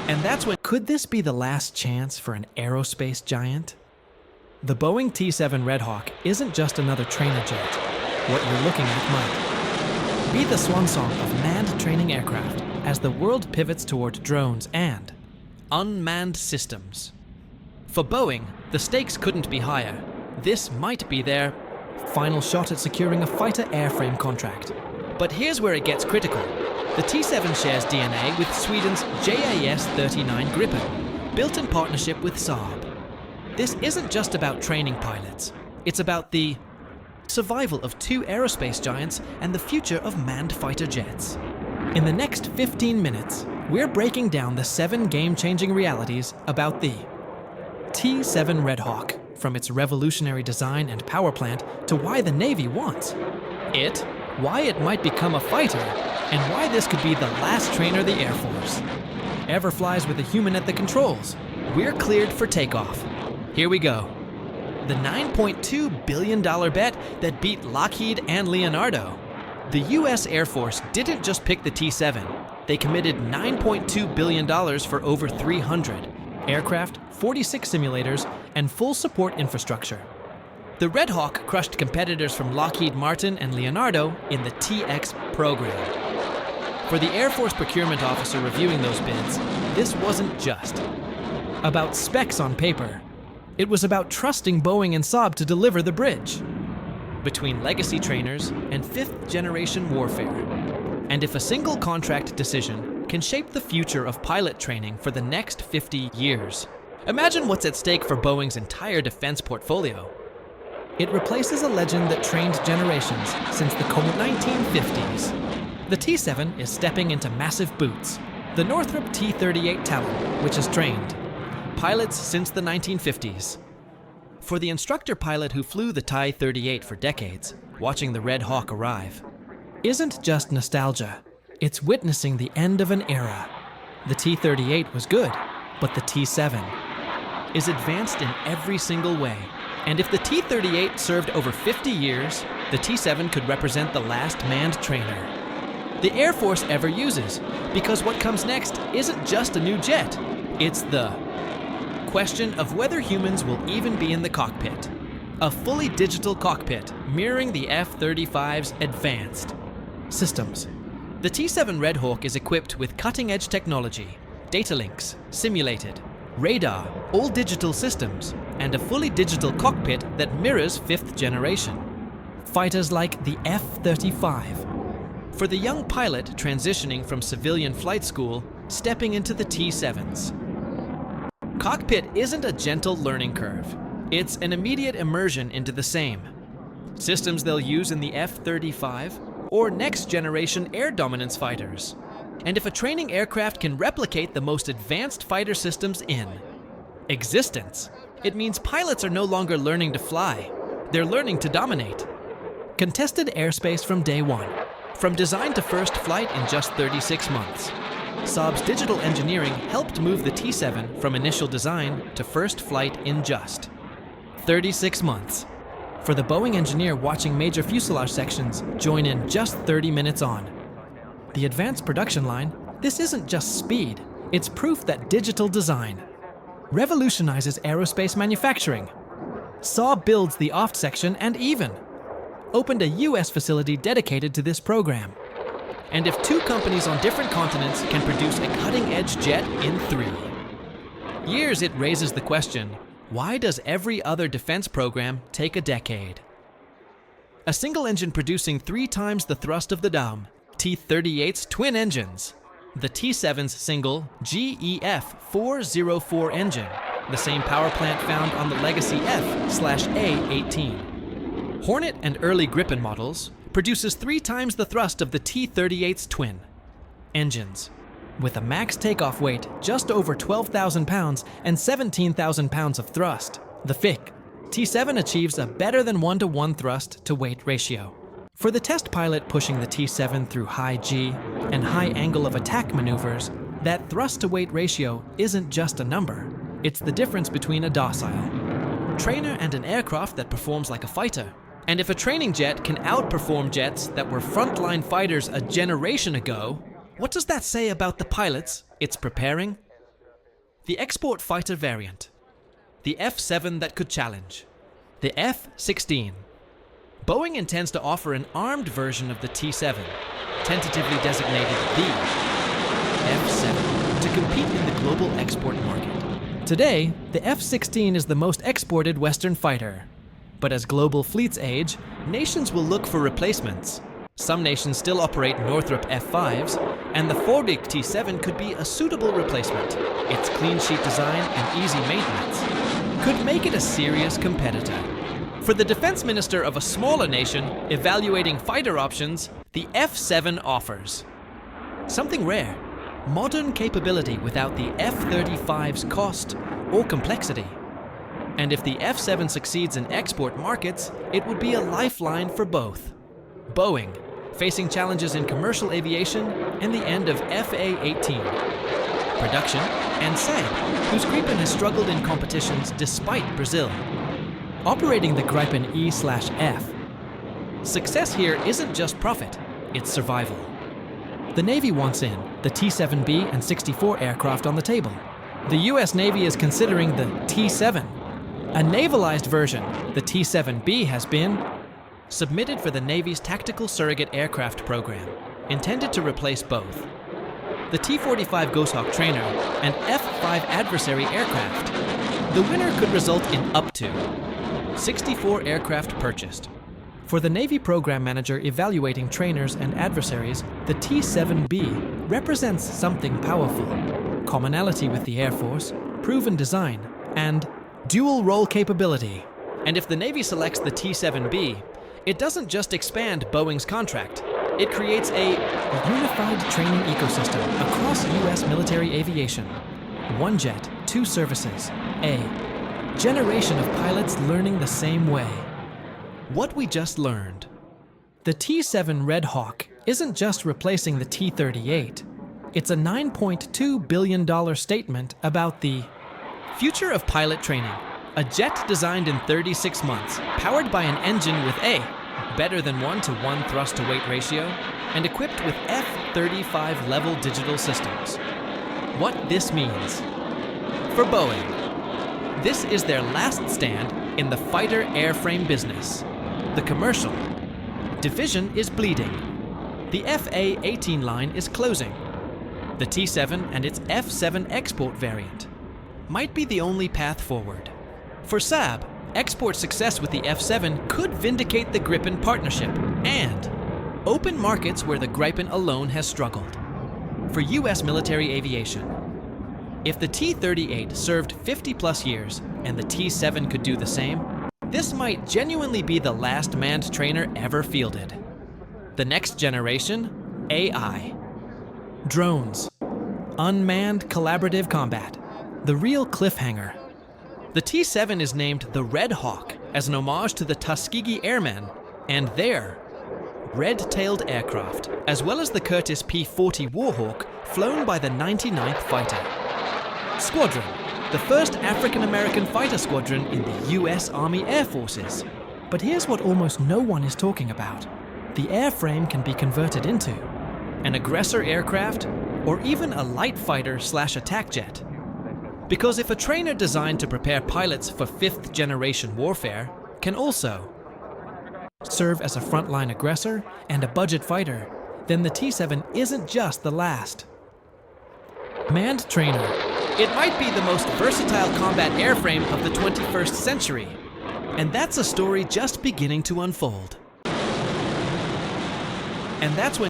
And that's when... Could this be the last chance for an aerospace giant? The Boeing T-7 Red Hawk isn't just another trainer jet. What you're looking at might be the swan song of manned training aircraft as the world pivots toward drones and unmanned systems. For Boeing, the stakes couldn't be higher. This might be their final shot at securing a fighter airframe contract. But here's where it gets critical. The T-7 shares DNA with Sweden's JAS-39 Gripen, built in partnership with Saab. This isn't just about training pilots. It's about the survival of two aerospace giants and the future of manned fighter jets. In the next 15 minutes, we're breaking down the 7 game-changing realities about the T-7 Red Hawk, from its revolutionary design and power plant to why the Navy wants it, why it might become a fighter, and why this could be the last trainer the Air Force ever flies with a human at the controls. We're cleared for takeoff. Here we go. The $9.2 billion bet that beat Lockheed and Leonardo. The US Air Force didn't just pick the T-7. They committed $9.2 billion for over 300 aircraft, 46 simulators, and full support infrastructure. The Red Hawk crushed competitors from Lockheed Martin and Leonardo in the TX program. For the Air Force procurement officer reviewing those bids, this wasn't just about specs on paper. It was about trusting Boeing and Saab to deliver the bridge between legacy trainers and fifth-generation warfare. And if a single contract decision can shape the future of pilot training for the next 50 years, imagine what's at stake for Boeing's entire defense portfolio. It replaces a legend that trained generations since the 1950s. The T-7 is stepping into massive boots. The Northrop T-38 Talon, which has trained pilots since the 1950s. For the instructor pilot who flew the T-38 for decades, watching the Red Hawk arrive isn't just nostalgia. It's witnessing the end of an era. The T-38 was good, but the T-7 is advanced in every single way. And if the T-38 served over 50 years, the T-7 could represent the last manned trainer the Air Force ever uses, because what comes next isn't just a new jet. It's the question of whether humans will even be in the cockpit. A fully digital cockpit mirroring the F-35's advanced systems. The T-7 Red Hawk is equipped with cutting-edge technology, data links, simulated, radar, all digital systems, and a fully digital cockpit that mirrors fifth generation fighters like the F-35. For the young pilot transitioning from civilian flight school, stepping into the T-7s. Cockpit isn't a gentle learning curve. It's an immediate immersion into the same systems they'll use in the F-35 or next-generation air dominance fighters. And if a training aircraft can replicate the most advanced fighter systems in existence, it means pilots are no longer learning to fly. They're learning to dominate. Contested airspace from day one. From design to first flight in just 36 months. Saab's digital engineering helped move the T-7 from initial design to first flight in just 36 months. For the Boeing engineer watching major fuselage sections join in just 30 minutes on. The advanced production line, this isn't just speed, it's proof that digital design revolutionizes aerospace manufacturing. Saab builds the aft section and even opened a US facility dedicated to this program. And if two companies on different continents can produce a cutting-edge jet in 3 years, it raises the question, why does every other defense program take a decade? A single engine producing 3 times the thrust of the Dome, T-38's twin engines, the T-7's single GEF-404 engine, the same power plant found on the legacy F/A-18. Hornet and early Gripen models produces 3 times the thrust of the T-38's twin engines. With a max takeoff weight just over 12,000 pounds and 17,000 pounds of thrust, the FIC T-7 achieves a better than 1-to-1 thrust to weight ratio. For the test pilot pushing the T-7 through high G and high angle of attack maneuvers, that thrust to weight ratio isn't just a number. It's the difference between a docile trainer and an aircraft that performs like a fighter. And if a training jet can outperform jets that were frontline fighters a generation ago, what does that say about the pilots it's preparing? The export fighter variant. The F-7 that could challenge. The F-16. Boeing intends to offer an armed version of the T-7, tentatively designated the F-7, to compete in the global export market. Today, the F-16 is the most exported Western fighter. But as global fleets age, nations will look for replacements. Some nations still operate Northrop F-5s, and the Boeing T-7 could be a suitable replacement. Its clean sheet design and easy maintenance could make it a serious competitor. For the defense minister of a smaller nation evaluating fighter options, the F-7 offers something rare: modern capability without the F-35's cost or complexity. And if the F-7 succeeds in export markets, it would be a lifeline for both. Boeing, facing challenges in commercial aviation and the end of FA-18 production, and Saab, whose Gripen has struggled in competitions despite Brazil, operating the Gripen E/F. Success here isn't just profit, it's survival. The Navy wants in the T-7B and 64 aircraft on the table. The US Navy is considering the T-7. A navalized version, the T-7B, has been submitted for the Navy's Tactical Surrogate Aircraft program, intended to replace both the T-45 Ghost Hawk trainer and F-5 adversary aircraft. The winner could result in up to 64 aircraft purchased. For the Navy program manager evaluating trainers and adversaries, the T-7B represents something powerful: commonality with the Air Force, proven design, and dual role capability. And if the Navy selects the T-7B, it doesn't just expand Boeing's contract, it creates a unified training ecosystem across US military aviation. One jet, two services, a generation of pilots learning the same way. What we just learned. The T-7 Red Hawk isn't just replacing the T-38. It's a $9.2 billion statement about the future of pilot training. A jet designed in 36 months, powered by an engine with a better than 1-to-1 thrust-to-weight ratio, and equipped with F-35 level digital systems. What this means for Boeing. This is their last stand in the fighter airframe business. The commercial division is bleeding. The FA-18 line is closing. The T-7 and its F-7 export variant might be the only path forward. For Saab, export success with the F-7 could vindicate the Gripen partnership and open markets where the Gripen alone has struggled. For US military aviation, if the T-38 served 50+ years and the T-7 could do the same, this might genuinely be the last manned trainer ever fielded. The next generation, AI. Drones. Unmanned collaborative combat. The real cliffhanger. The T-7 is named the Red Hawk as an homage to the Tuskegee Airmen and their red-tailed aircraft, as well as the Curtiss P-40 Warhawk flown by the 99th Fighter Squadron, the first African-American fighter squadron in the US Army Air Forces. But here's what almost no one is talking about. The airframe can be converted into an aggressor aircraft or even a light fighter/attack jet. Because if a trainer designed to prepare pilots for 5th-generation warfare can also serve as a frontline aggressor and a budget fighter, then the T-7 isn't just the last manned trainer. It might be the most versatile combat airframe of the 21st century. And that's a story just beginning to unfold. And that's when